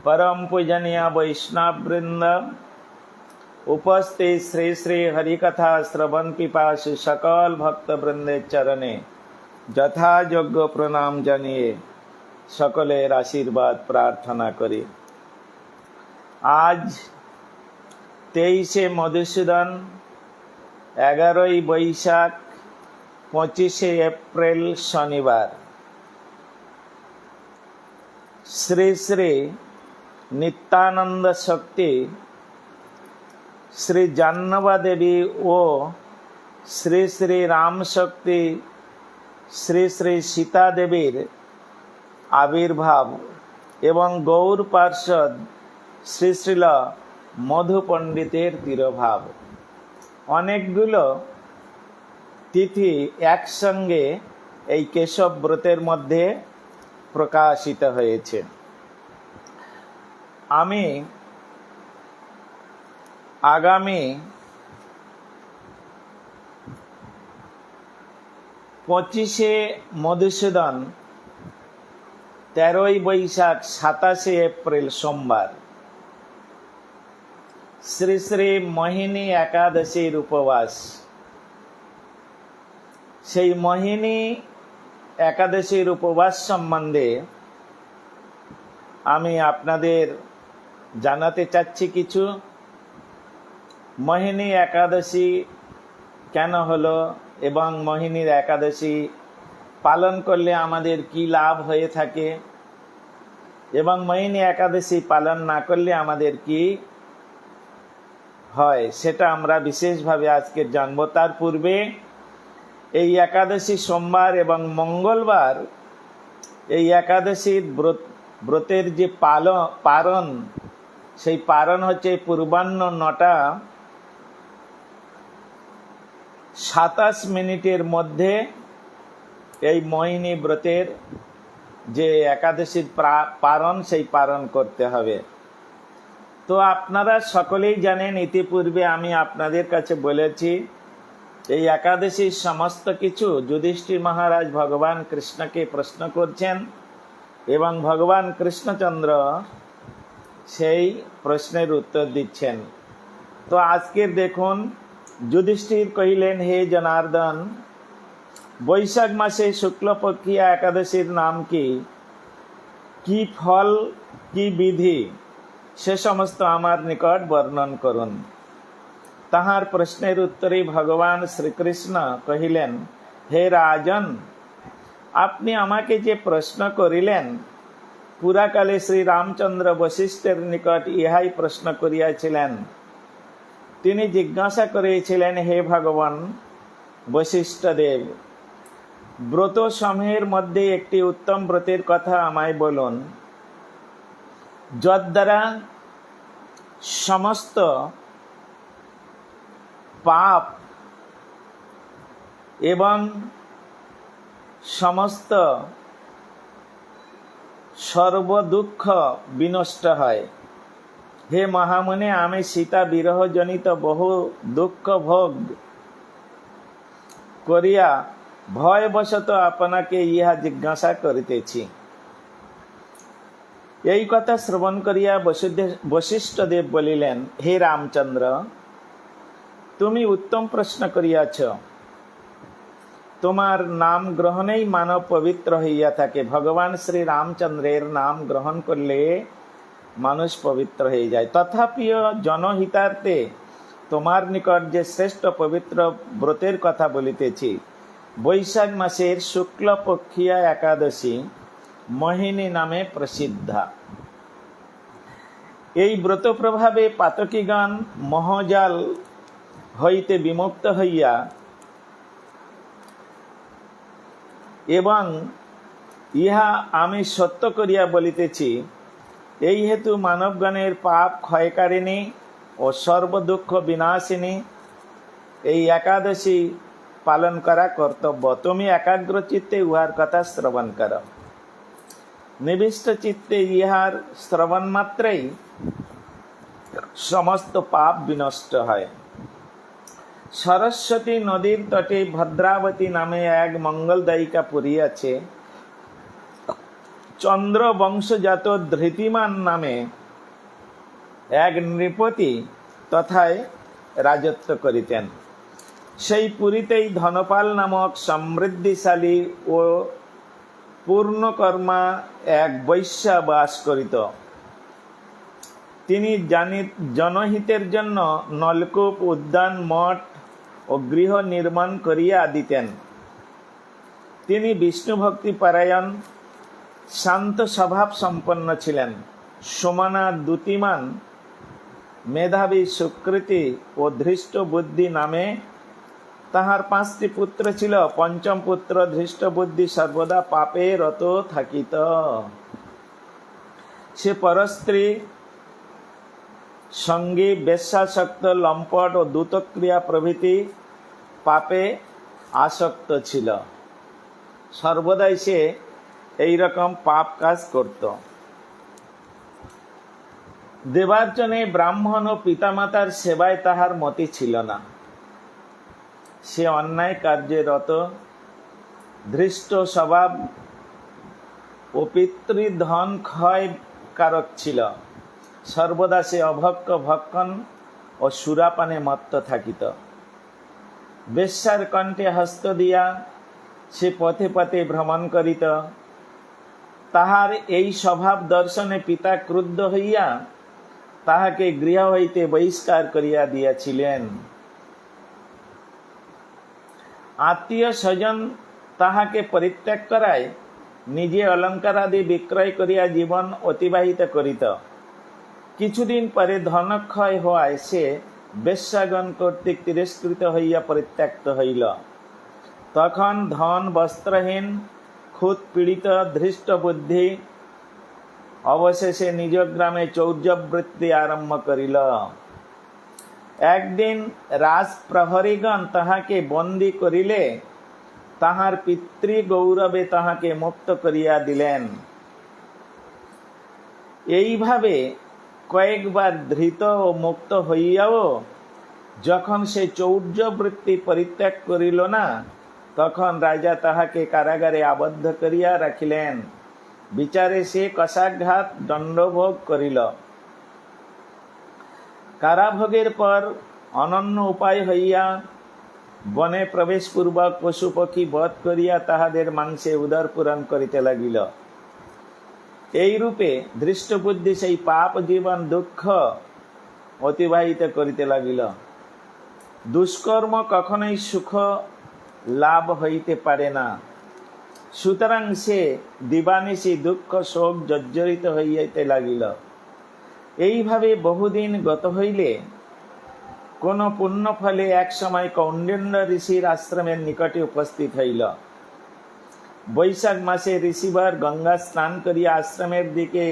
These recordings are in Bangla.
परम पूजनीय वैष्णव वृंद, उपस्थित श्री श्री हरिकथा श्रवण पिपासु सकल भक्त वृंदे चरणे যথা যোগ্য প্রণাম জানিয়ে সকলের আশীর্বাদ প্রার্থনা করি। আজ 23শে মধুসূদন, 11ই বৈশাখ, 25শে এপ্রিল শনিবার। শ্রী শ্রী নিত্যানন্দ শক্তি শ্রী জাহ্নবা দেবী ও শ্রী শ্রী রাম শক্তি শ্রী শ্রী সীতা দেবীর আবির্ভাব এবং গৌর পার্ষদ শ্রী শ্রীল মধু পণ্ডিতের তিরোভাব, অনেকগুলো তিথি একসঙ্গে এই কেশব ব্রতের মধ্যে প্রকাশিত হয়েছে। আমি আগামী 25শে মধুসূদন, 13ই বৈশাখ, 27শে এপ্রিল সোমবার শ্রী শ্রী মোহিনী একাদশীর উপবাস। সেই মোহিনী একাদশীর উপবাস সম্বন্ধে আমি আপনাদের জানাতে চাচ্ছি কিছু। মোহিনী একাদশী কেন হলো এবং মোহিনীর একাদশী পালন করলে আমাদের কি লাভ হয়ে থাকে এবং মোহিনী একাদশী পালন না করলে আমাদের কি হয়, সেটা আমরা বিশেষভাবে আজকে জানব। তার পূর্বে এই একাদশী সোমবার এবং মঙ্গলবার, এই একাদশীর ব্রতের যে পারণ, সেই পারণ হচ্ছে পূর্বাহ্ন 9টা 27 মিনিটের মধ্যে এই মোহিনী ব্রতের যে একাদশীর পারণ, সেই পারণ করতে হবে। তো আপনারা সকলেই জানেন, ইতিপূর্বে আমি আপনাদের কাছে বলেছি, এই একাদশীর সমস্ত কিছু যুধিষ্ঠির মহারাজ ভগবান কৃষ্ণকে প্রশ্ন করছেন এবং ভগবান কৃষ্ণচন্দ্র সেই প্রশ্নের উত্তর দিচ্ছেন। তো আজকের দেখুন, যুধিষ্ঠির কহিলেন, হে জনার্দন, বৈশাখ মাসে শুক্লপক্ষিয়া একাদশীর নাম কি, কি ফল, কি বিধি, সে সমস্ত আমার নিকট বর্ণন করুন। তাহার প্রশ্নের উত্তরে ভগবান শ্রীকৃষ্ণ কহিলেন, হে রাজন, আপনি আমাকে যে প্রশ্ন করিলেন, পুরাকালে শ্রী রামচন্দ্র বশিষ্ঠের নিকট ইহাই প্রশ্ন করিয়াছিলেন। তিনি জিজ্ঞাসা করেছিলেন, হে ভগবান বশিষ্ঠদেব, ব্রত সমূহের মধ্যে একটি উত্তম ব্রতের কথা আমায় বলুন, যদ্বারা সমস্ত পাপ এবং সমস্ত সর্বদুঃখ বিনষ্ট হয়। হে মহামুনি, আমি সীতা বিরহজনিত বহু দুঃখ ভোগ করিয়া ভয়বশত আপনাকে ইহা জিজ্ঞাসা করিতেছি। এই কথা শ্রবণ করিয়া বশিষ্ঠদেব বলিলেন, হে রামচন্দ্র, তুমি উত্তম প্রশ্ন করিয়াছ। তোমার নাম গ্রহণেই মানব পবিত্র হইয়া থাকে। ভগবান শ্রী রামচন্দ্রের নাম গ্রহণ করলে মানুষ পবিত্র হয়ে যায়। তথাপিও জনহিতার্থে তোমার নিকট যে শ্রেষ্ঠ পবিত্র ব্রতের কথা বলিতেছি, বৈশাখ মাসের শুক্লপক্ষিয়া একাদশী মোহিনী নামে প্রসিদ্ধা। এই ব্রত প্রভাবে পাতকীগণ মোহজাল হইতে বিমুক্ত হইয়া এবং ইহা আমি সত্য করিয়া বলিতেছি, এই হেতু মানবগণের পাপ ক্ষয়কারিণী ও সর্বদুঃখ বিনাশিনী এই একাদশী পালন করা কর্তব্য। তুমি একাগ্র চিত্তে উহার কথা শ্রবণ কর। নিবিষ্ট চিত্তে ইহার শ্রবণ মাত্রেই সমস্ত পাপ বিনষ্ট হয়। সরস্বতী নদীর তটে ভদ্রাবতী নামে এক মঙ্গলদায়িকা পুরী আছে। চন্দ্র বংশজাত ধৃতিমান নামে এক নৃপতি তথায় রাজত্ব করিতেন। সেই পুরীতেই ধনপাল নামক সমৃদ্ধিশালী ও পূর্ণকর্মা এক বৈশ্যা বাস করিত। তিনি জনহিতের জন্য নলকূপ, উদ্যান, মঠ ও গৃহ নির্মাণ করিয়া দিতেন। তিনি বিষ্ণু ভক্তি পরায়ণ, শান্ত স্বভাব সম্পন্ন ছিলেন। সমানা, দ্যুতিমান, মেধাবী, সুকৃতি ও ধৃষ্ট বুদ্ধি নামে তাহার 5টি পুত্র ছিল। পঞ্চম পুত্র ধৃষ্ট বুদ্ধি সর্বদা পাপে রত থাকিত। সে পরস্ত্রী, সঙ্গী, বেশ্যাসক্ত, লম্পট ও দ্যুতক্রিয়া প্রভৃতি পাপে আসক্ত ছিল। সর্বদাই সে এইরকম পাপ কাজ করত। দেবার্চনে, ব্রাহ্মণ ও পিতামাতার সেবায় তাহার মতি ছিল না। সে অন্যায় কার্যে রত, ধৃষ্ট স্বভাব ও পিতৃধন ক্ষয় কারক ছিল। সর্বদা সে অভক্ষ, ভক্ষণ ও সুরাপানে মত্ত থাকিত। বেশ্যার কণ্ঠে হস্ত দিয়া সে পথে পথে ভ্রমণ করিত। তাহার এই স্বভাব দর্শনে পিতা ক্রুদ্ধ হইয়া তাহাকে গৃহ হইতে বহিষ্কার করিয়া দিয়াছিলেন। আত্মীয় স্বজন তাহাকে পরিত্যাগ করায় নিজে অলঙ্কারাদি বিক্রয় করিয়া জীবন অতিবাহিত করিত। কিছুদিন পরে ধনক্ষয় হওয়ায় সে বেশ্যাগণ কর্তৃক তিরস্কৃত হইয়া পরিত্যক্ত হইল। তখন ধন, বস্ত্রহীন, ক্ষুদ পীড়িত ধৃষ্ট বুদ্ধি অবশেষে নিজ গ্রামে চৌর্যবৃত্তি আরম্ভ করিল। একদিন রাজপ্রহরীগণ তাহাকে বন্দী করিলে তাহার পিতৃ গৌরবে তাহাকে মুক্ত করিয়া দিলেন। এইভাবে কয়েকবার ধৃত ও মুক্ত হইয়াও যখন সে চৌর্যবৃত্তি পরিত্যাগ করিল না, তখন রাজা তাহাকে কারাগারে আবদ্ধ করিয়া রাখিলেন। বিচারে সে কষাঘাত দণ্ডভোগ করিল। কারাভোগের পর অনন্য উপায় হইয়া বনে প্রবেশপূর্বক পশু পক্ষী বধ করিয়া তাহাদের মাংসে উদর পূরণ করিতে লাগিল। এইরূপে ধৃষ্টবুদ্ধি সেই পাপ জীবন দুঃখ অতিবাহিত করিতে লাগিল। দুষ্কর্ম কখনোই সুখ লাভ হইতে পারে না। সুতরাং সে দিবানিশি দুঃখ শোক জর্জরিত হইতে লাগিল। এইভাবে বহুদিন গত হইলে কোন পুণ্য ফলে এক সময় কৌণ্ডিন্য ঋষির আশ্রমের নিকটে উপস্থিত হইল। বৈশাখ মাসে ঋষিবর গঙ্গা স্নান করিয়া আশ্রমের দিকে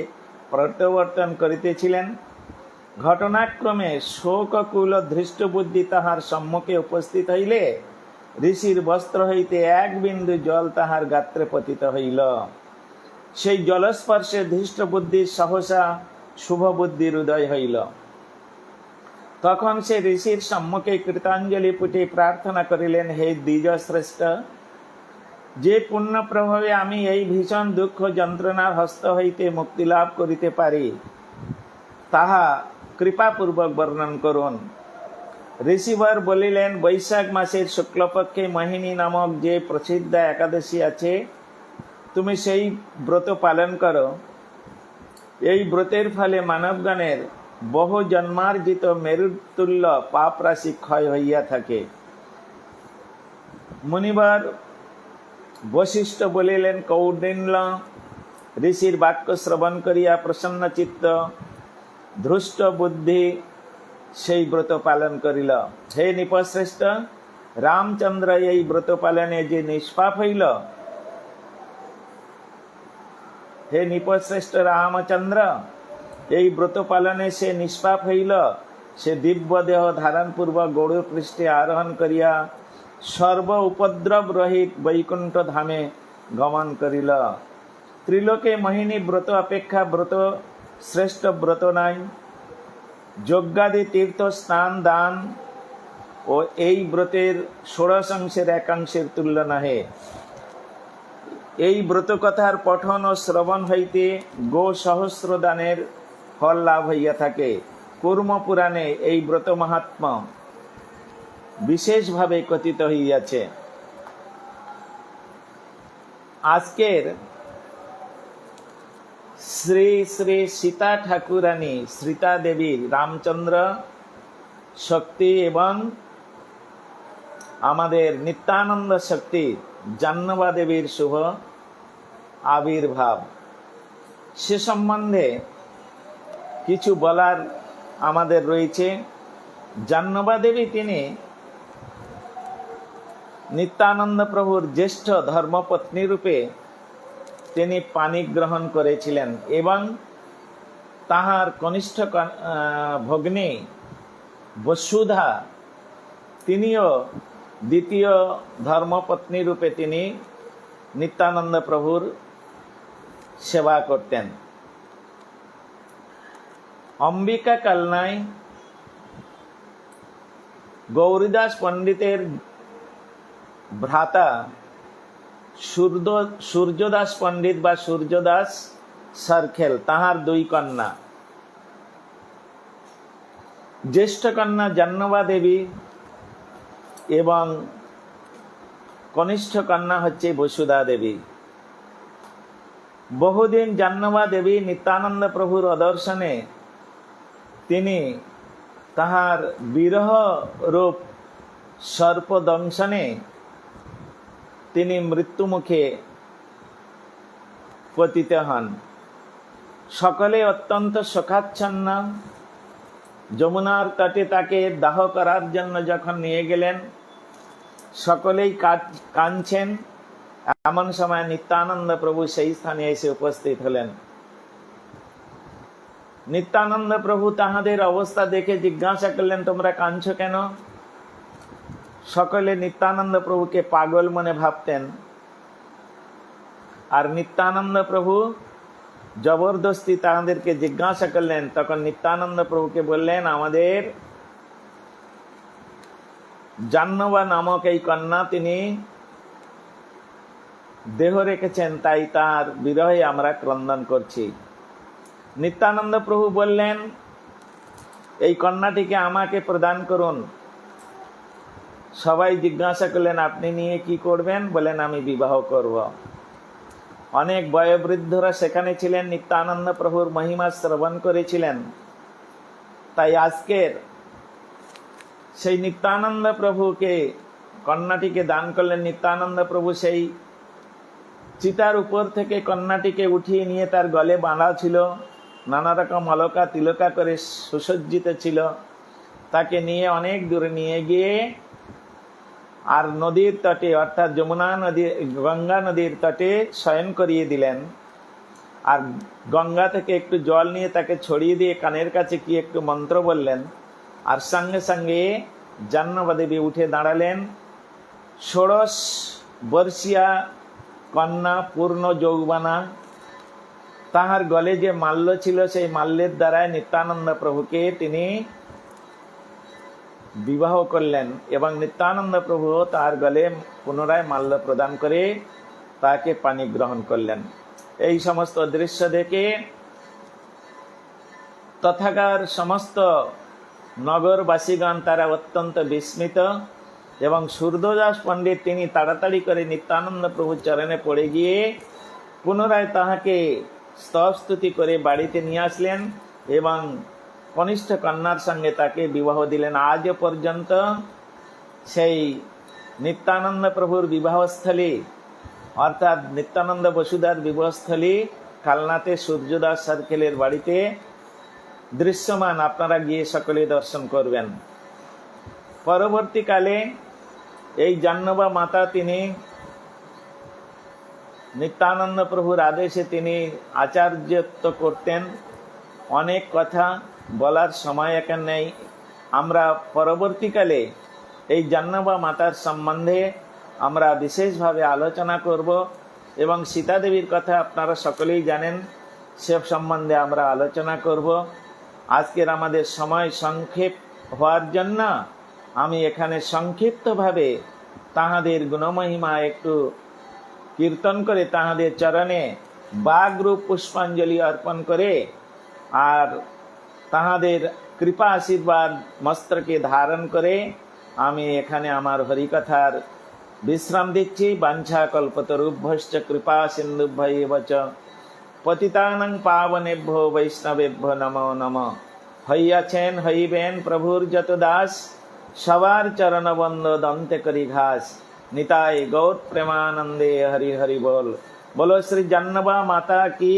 প্রত্যাবর্তন করিতেছিলেন। ঘটনাক্রমে শোককুল ধৃষ্টবুদ্ধি তাহার সম্মুখে উপস্থিত হইলে ঋষির বস্ত্র হইতে এক বিন্দু জল তাহার গাত্রে পতিত হইল। সেই জলস্পর্শে ধৃষ্টবুদ্ধির সহসা শুভবুদ্ধির উদয় হইল। তখন সে ঋষির সম্মুখে কৃতাঞ্জলি পুটে প্রার্থনা করিলেন, হে দ্বিজশ্রেষ্ঠ, যে পুণ্য প্রভাবে আমি এই ভীষণ দুঃখ যন্ত্রণার হস্ত হইতে মুক্তি লাভ করিতে পারি, তাহা কৃপাপূর্বক বর্ণন করুন। ঋষিবর বলিলেন, বৈশাখ মাসের শুক্লপক্ষে মোহিনী নামক যে প্রসিদ্ধ একাদশী আছে, তুমি সেই ব্রত পালন করো। এই ব্রতের ফলে মানবগণের বহু জন্মার্জিত মেরুতুল্য পাপ রাশি ক্ষয় হইয়া থাকে। মুনিবর বশিষ্ঠ বলিলেন, কৌণ্ডিন্য ঋষির বাক্য শ্রবণ করিয়া প্রসন্ন চিত্ত ধৃষ্ট বুদ্ধি সেই ব্রত পালন করিল। হে নৃপশ্রেষ্ঠ, রামচন্দ্র এই ব্রত পালনে যে নিষ্পাপ হইল, হে নৃপশ্রেষ্ঠ রামচন্দ্র, এই ব্রত পালনে সে নিষ্পাপ হইল। সে দিব্য দেহ ধারণ পূর্বক গৌড় পৃষ্ঠে আরোহণ করিয়া সর্ব উপদ্রব রহিত বৈকুণ্ঠ ধামে গমন করিল। ত্রিলোকে মোহিনী ব্রত অপেক্ষা ব্রত শ্রেষ্ঠ ব্রত নাই। যজ্ঞাদি তীর্থ স্নান দান ও এই ব্রতের 16 অংশের 1 অংশের তুল্য নহে। এই ব্রতকথার পঠন ও শ্রবণ হইতে গো সহস্র দানের ফল লাভ হইয়া থাকে। কুর্ম পুরাণে এই ব্রত মাহাত্ম্য বিশেষভাবে কথিত হইয়াছে। আজকের শ্রী শ্রী সীতা ঠাকুরানী সীতা দেবীর রামচন্দ্র শক্তি এবং আমাদের নিত্যানন্দ শক্তি জাহ্নবা দেবীর শুভ আবির্ভাব, সে সম্বন্ধে কিছু বলার আমাদের রয়েছে। জাহ্নবা দেবী তিনি নিত্যানন্দ প্রভুর জ্যেষ্ঠ ধর্মপত্নী রূপে তিনি পানি গ্রহণ করেছিলেন এবং তাহার কনিষ্ঠ ভগ্নী বসুধা তিনিও দ্বিতীয় ধর্মপত্নী রূপে তিনি নিত্যানন্দ প্রভুর সেবা করতেন। অম্বিকা কালনায় গৌরীদাস পণ্ডিতের ভ্রাতা সূর্যদাস পণ্ডিত বা সূর্যদাস সরখেল, তাহার দুই কন্যা। জ্যেষ্ঠ কন্যা জাহ্নবা দেবী এবং কনিষ্ঠ কন্যা হচ্ছে বসুধা দেবী। বহুদিন জাহ্নবা দেবী নিত্যানন্দ প্রভুর অদর্শনে তিনি তাহার বিরহ রূপ সর্পদংশনে তিনি মৃত্যুমুখে পতিত হন। সকলে অত্যন্ত শোকাচ্ছন্ন। যমুনার তটে তাকে দাহ করার জন্য যখন নিয়ে গেলেন, সকলেই কাঁদছেন। এমন সময় নিত্যানন্দ প্রভু সেই স্থানে এসে উপস্থিত হলেন। নিত্যানন্দ প্রভু তাহাদের অবস্থা দেখে জিজ্ঞাসা করলেন, তোমরা কাঁদছো কেন? সকলে নিত্যানন্দ প্রভুকে পাগল মনে ভাবতেন। আর নিত্যানন্দ প্রভু জবরদস্তি তাহাদেরকে জিজ্ঞাসা করলেন। তখন নিত্যানন্দ প্রভুকে বললেন, আমাদের জাহ্নবা নামক এই কন্যা তিনি দেহ রেখেছেন, তাই তার বিরহে আমরা ক্রন্দন করছি। নিত্যানন্দ প্রভু বললেন, এই কন্যাটিকে আমাকে প্রদান করুন। সবাই জিজ্ঞাসা করলেন, আপনি নিয়ে কি করবেন? বলেন, আমি বিবাহ করব। অনেক বয়োবৃদ্ধরা সেখানে ছিলেন, নিত্যানন্দ প্রভুর মহিমা শ্রবণ করেছিলেন। তাই আজকের সেই নিত্যানন্দ প্রভুকে কন্যাটিকে দান করলেন। নিত্যানন্দ প্রভু সেই চিতার উপর থেকে কন্যাটিকে উঠিয়ে নিয়ে তার গলে বাঁধা ছিল, নানা রকম অলকা তিলকা করে সুসজ্জিত ছিল। তাকে নিয়ে অনেক দূরে নিয়ে গিয়ে আর নদীর তটে অর্থাৎ যমুনা নদী গঙ্গা নদীর তটে শয়ন করিয়ে দিলেন। আর গঙ্গা থেকে একটু জল নিয়ে তাকে ছড়িয়ে দিয়ে কানের কাছে কি একটু মন্ত্র বললেন। আর সঙ্গে সঙ্গে জাহ্নবা দেবী উঠে দাঁড়ালেন। 16 বর্ষীয়া কন্যা, পূর্ণ যৌবনা। তাহার গলে যে মাল্য ছিল, সেই মাল্যের দ্বারায় নিত্যানন্দ প্রভুকে তিনি বিবাহ করলেন এবং নিত্যানন্দ প্রভু তার গলে পুনরায় মাল্য প্রদান করে তাকে পানি গ্রহণ করলেন। এই সমস্ত দৃশ্য দেখে তথাকার সমস্ত নগরবাসীগণ তারা অত্যন্ত বিস্মিত এবং সূর্যদাস পণ্ডিত তিনি তাড়াতাড়ি করে নিত্যানন্দ প্রভুর চরণে পড়ে গিয়ে পুনরায় তাহাকে স্তবস্তুতি করে বাড়িতে নিয়ে আসলেন এবং কনিষ্ঠ কন্যার সঙ্গে তাকে বিবাহ দিলেন। আজ পর্যন্ত সেই নিত্যানন্দ প্রভুর বিবাহস্থলী অর্থাৎ নিত্যানন্দ বসুধার বিবাহস্থলী কালনাতে সূর্যদাস সার্কেলের বাড়িতে দৃশ্যমান। আপনারা গিয়ে সকলে দর্শন করবেন। পরবর্তীকালে এই জাহ্নবা মাতা তিনি নিত্যানন্দ প্রভুর আদেশে তিনি আচার্যত্ব করতেন। অনেক কথা বলার সময় এখন নেই। আমরা পরবর্তীকালে এই জাহ্নবা মাতার সম্বন্ধে আমরা বিশেষভাবে আলোচনা করব এবং সীতা দেবীর কথা আপনারা সকলেই জানেন, সে সম্বন্ধে আমরা আলোচনা করব। আজকের আমাদের সময় সংক্ষেপ হওয়ার জন্য আমি এখানে সংক্ষিপ্তভাবে তাহাদের গুণমহিমা একটু কীর্তন করে তাহাদের চরণে বাগরূপ পুষ্পাঞ্জলি অর্পণ করে আর তাহাদের কৃপা আশীর্বাদ মস্তকে ধারণ করে আমি এখানে আমার হরিকথার বিশ্রাম দিচ্ছি। বাঞ্ছা কল্পতরুভ্যশ্চ কৃপা সিন্ধুভ্যৈব চ পতিতানাং পাবনেভ্যো বৈষ্ণবেভ্যো নমো নমঃ। হইয়াছেন হইবেন প্রভুর যত দাস, সবার চরণবন্দ দন্তে করি ঘাস। নিতাই গৌর প্রেমানন্দে হরি হরি বল। বলো শ্রী জাহ্নবা মাতা কি।